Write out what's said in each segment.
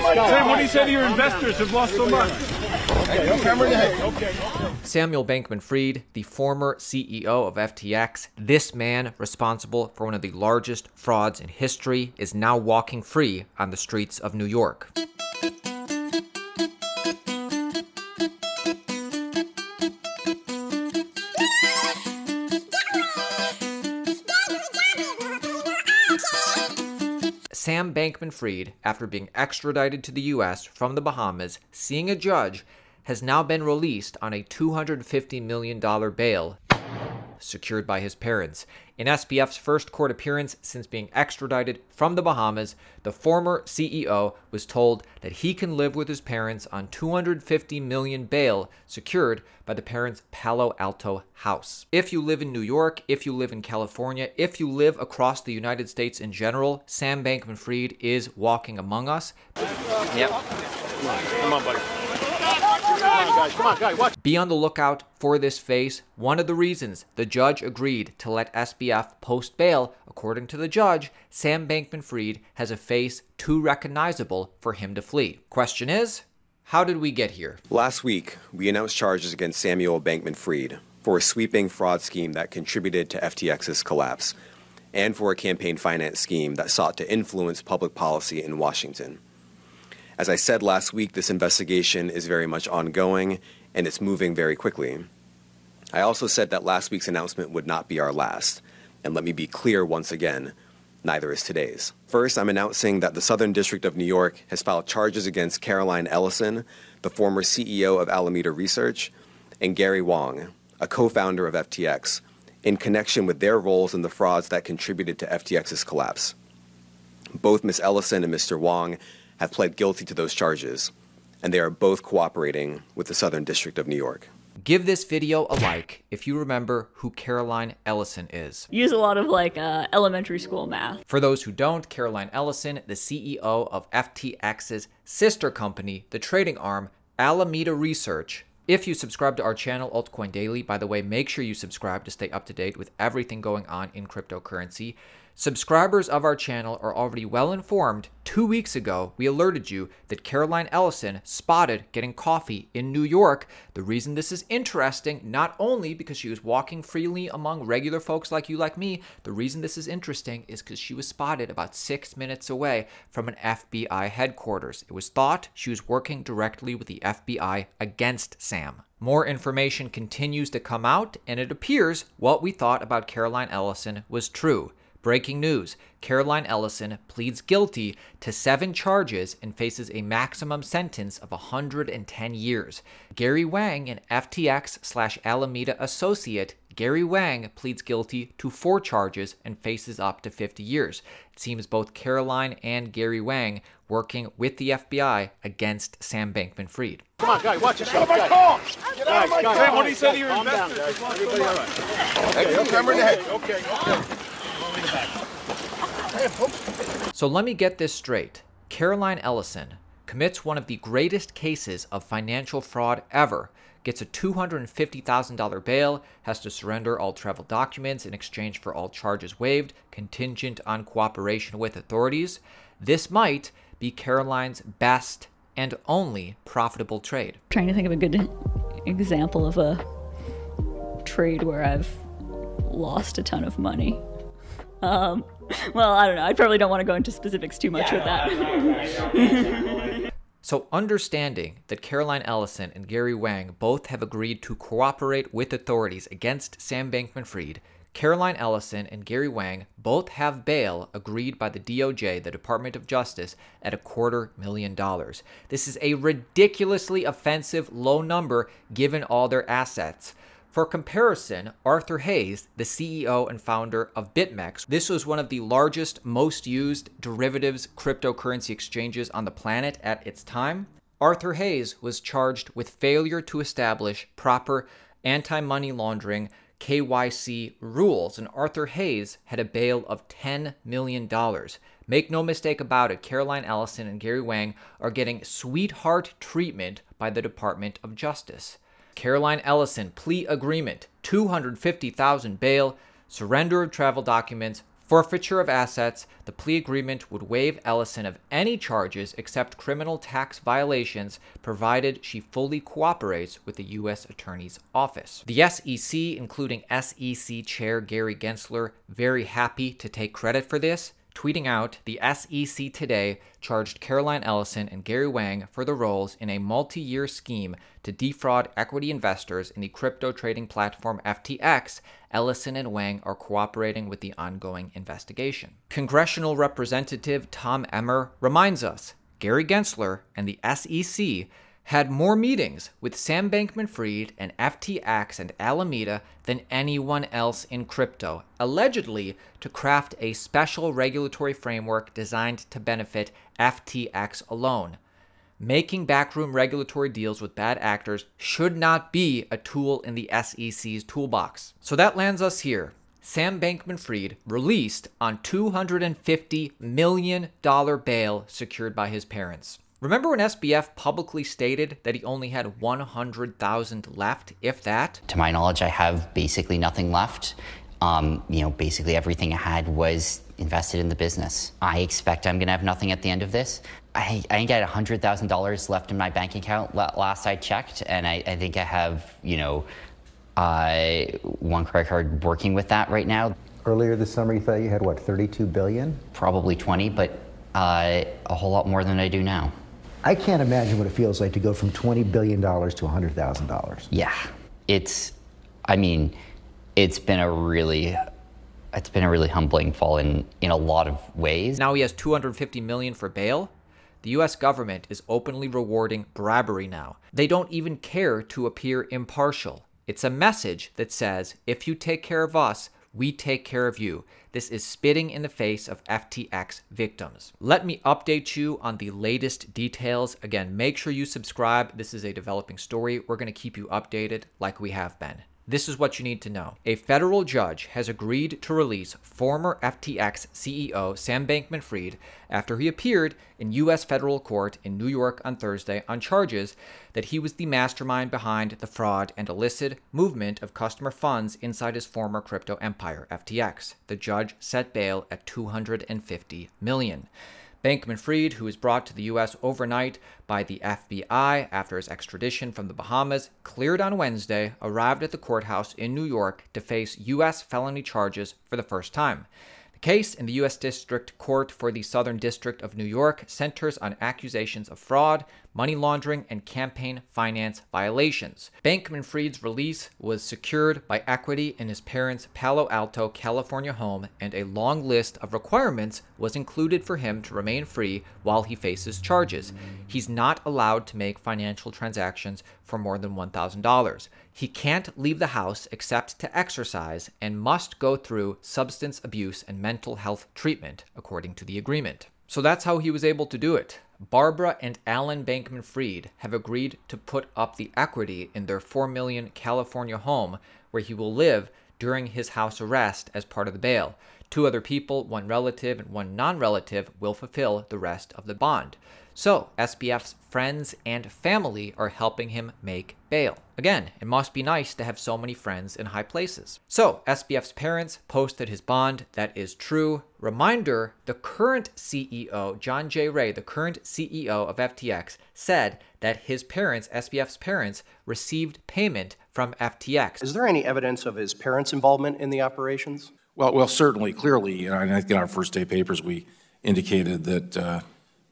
Sam, what do you say to your investors who've lost so much? Samuel Bankman-Fried, the former CEO of FTX, this man responsible for one of the largest frauds in history, is now walking free on the streets of New York. Sam Bankman-Fried, after being extradited to the U.S. from the Bahamas, seeing a judge, has now been released on a $250 million bail secured by his parents. In SBF's first court appearance since being extradited from the Bahamas, the former CEO was told that he can live with his parents on $250 million bail secured by the parents' Palo Alto house. If you live in New York, if you live in California, if you live across the United States in general, Sam Bankman-Fried is walking among us. Yep. Come on, buddy. Come on, guys, watch. Be on the lookout for this face. One of the reasons the judge agreed to let SBF post bail, according to the judge, Sam Bankman-Fried has a face too recognizable for him to flee. Question is, how did we get here? Last week, we announced charges against Samuel Bankman-Fried for a sweeping fraud scheme that contributed to FTX's collapse, and for a campaign finance scheme that sought to influence public policy in Washington. As I said last week, this investigation is very much ongoing, and it's moving very quickly. I also said that last week's announcement would not be our last, and let me be clear once again, neither is today's. First, I'm announcing that the Southern District of New York has filed charges against Caroline Ellison, the former CEO of Alameda Research, and Gary Wang, a co-founder of FTX, in connection with their roles in the frauds that contributed to FTX's collapse. Both Ms. Ellison and Mr. Wang have pled guilty to those charges, and they are both cooperating with the Southern District of New York. Give this video a like if you remember who Caroline Ellison is. Use a lot of elementary school math. For those who don't, Caroline Ellison, the CEO of FTX's sister company, the trading arm, Alameda Research. If you subscribe to our channel, Altcoin Daily, by the way, make sure you subscribe to stay up to date with everything going on in cryptocurrency. Subscribers of our channel are already well informed. 2 weeks ago, we alerted you that Caroline Ellison spotted getting coffee in New York. The reason this is interesting, not only because she was walking freely among regular folks like you, like me, the reason this is interesting is because she was spotted about 6 minutes away from an FBI headquarters. It was thought she was working directly with the FBI against Sam. More information continues to come out, and it appears what we thought about Caroline Ellison was true. Breaking news, Caroline Ellison pleads guilty to 7 charges and faces a maximum sentence of 110 years. Gary Wang, an FTX/Alameda associate, Gary Wang pleads guilty to 4 charges and faces up to 50 years. It seems both Caroline and Gary Wang working with the FBI against Sam Bankman-Fried. Come on, guys, watch yourself. Get out of my car! Sam, what do you say to your investors who've lost so much? Okay. So let me get this straight. Caroline Ellison commits one of the greatest cases of financial fraud ever, gets a $250,000 bail, has to surrender all travel documents in exchange for all charges waived, contingent on cooperation with authorities. This might be Caroline's best and only profitable trade. I'm trying to think of a good example of a trade where I've lost a ton of money. Well, I don't know. I probably don't want to go into specifics too much with that. So understanding that Caroline Ellison and Gary Wang both have agreed to cooperate with authorities against Sam Bankman-Fried, Caroline Ellison and Gary Wang both have bail agreed by the DOJ, the Department of Justice, at $250,000. This is a ridiculously offensive low number given all their assets. For comparison, Arthur Hayes, the CEO and founder of BitMEX, this was one of the largest, most used derivatives cryptocurrency exchanges on the planet at its time. Arthur Hayes was charged with failure to establish proper anti-money laundering KYC rules, and Arthur Hayes had a bail of $10 million. Make no mistake about it, Caroline Ellison and Gary Wang are getting sweetheart treatment by the Department of Justice. Caroline Ellison, plea agreement, $250,000 bail, surrender of travel documents, forfeiture of assets. The plea agreement would waive Ellison of any charges except criminal tax violations, provided she fully cooperates with the U.S. Attorney's Office. The SEC, including SEC Chair Gary Gensler, very happy to take credit for this, tweeting out, "The SEC today charged Caroline Ellison and Gary Wang for the roles in a multi-year scheme to defraud equity investors in the crypto trading platform FTX. Ellison and Wang are cooperating with the ongoing investigation." Congressional Representative Tom Emmer reminds us Gary Gensler and the SEC had more meetings with Sam Bankman-Fried and FTX and Alameda than anyone else in crypto, allegedly to craft a special regulatory framework designed to benefit FTX alone. Making backroom regulatory deals with bad actors should not be a tool in the SEC's toolbox. So that lands us here. Sam Bankman-Fried released on $250 million bail secured by his parents. Remember when SBF publicly stated that he only had $100,000 left, if that? To my knowledge, I have basically nothing left. Basically everything I had was invested in the business. I expect I'm gonna have nothing at the end of this. I think I had $100,000 left in my bank account last I checked, and I think I have, one credit card working with that right now. Earlier this summer, you thought you had, what, 32 billion? Probably 20, but a whole lot more than I do now. I can't imagine what it feels like to go from $20 billion to $100,000. Yeah, it's been a really humbling fall in a lot of ways. Now he has $250 million for bail. The US government is openly rewarding bribery now. They don't even care to appear impartial. It's a message that says, if you take care of us, we take care of you. This is spitting in the face of FTX victims. Let me update you on the latest details. Again, make sure you subscribe. This is a developing story. We're going to keep you updated like we have been. This is what you need to know. A federal judge has agreed to release former FTX CEO Sam Bankman-Fried after he appeared in U.S. federal court in New York on Thursday on charges that he was the mastermind behind the fraud and illicit movement of customer funds inside his former crypto empire, FTX. The judge set bail at $250 million. Bankman-Fried, who was brought to the U.S. overnight by the FBI after his extradition from the Bahamas, cleared on Wednesday, arrived at the courthouse in New York to face U.S. felony charges for the first time. The case in the U.S. District Court for the Southern District of New York centers on accusations of fraud, money laundering, and campaign finance violations. Bankman-Fried's release was secured by equity in his parents' Palo Alto, California home, and a long list of requirements was included for him to remain free while he faces charges. He's not allowed to make financial transactions for more than $1,000. He can't leave the house except to exercise and must go through substance abuse and mental health treatment, according to the agreement. So that's how he was able to do it. Barbara and Alan Bankman-Fried have agreed to put up the equity in their $4 million California home where he will live during his house arrest as part of the bail. Two other people, one relative and one non-relative, will fulfill the rest of the bond. So SBF's friends and family are helping him make bail. Again, it must be nice to have so many friends in high places. So SBF's parents posted his bond. That is true. Reminder, the current CEO, John J. Ray, the current CEO of FTX, said that his parents, SBF's parents, received payment from FTX. Is there any evidence of his parents' involvement in the operations? Well, certainly, clearly, I think in our first day papers, we indicated that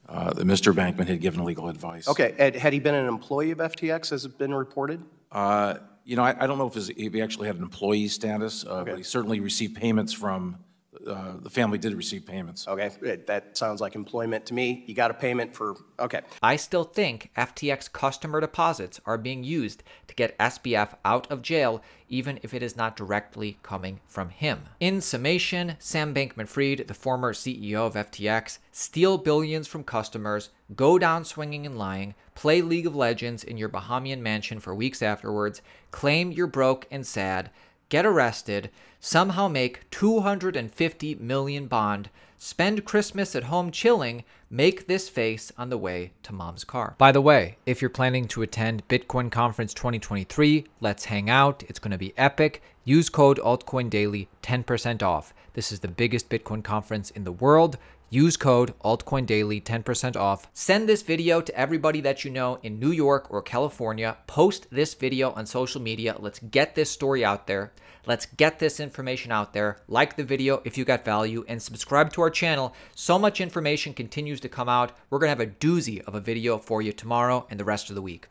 Mr. Bankman had given legal advice. Okay, had he been an employee of FTX, as has been reported? I don't know if he actually had an employee status, but he certainly received payments from, the family did receive payments. Okay, that sounds like employment to me. You got a payment for, okay. I still think FTX customer deposits are being used to get SBF out of jail, even if it is not directly coming from him. In summation, Sam Bankman-Fried, the former CEO of FTX, steal billions from customers, go down swinging and lying, play League of Legends in your Bahamian mansion for weeks afterwards, claim you're broke and sad, get arrested, somehow make $250 million bond, spend Christmas at home chilling, make this face on the way to mom's car. By the way, if you're planning to attend Bitcoin Conference 2023, let's hang out. It's going to be epic. Use code Altcoin Daily, 10% off. This is the biggest Bitcoin conference in the world. Use code Altcoin Daily, 10% off. Send this video to everybody that you know in New York or California. Post this video on social media. Let's get this story out there. Let's get this information out there. Like the video if you got value and subscribe to our channel. So much information continues to come out. We're going to have a doozy of a video for you tomorrow and the rest of the week.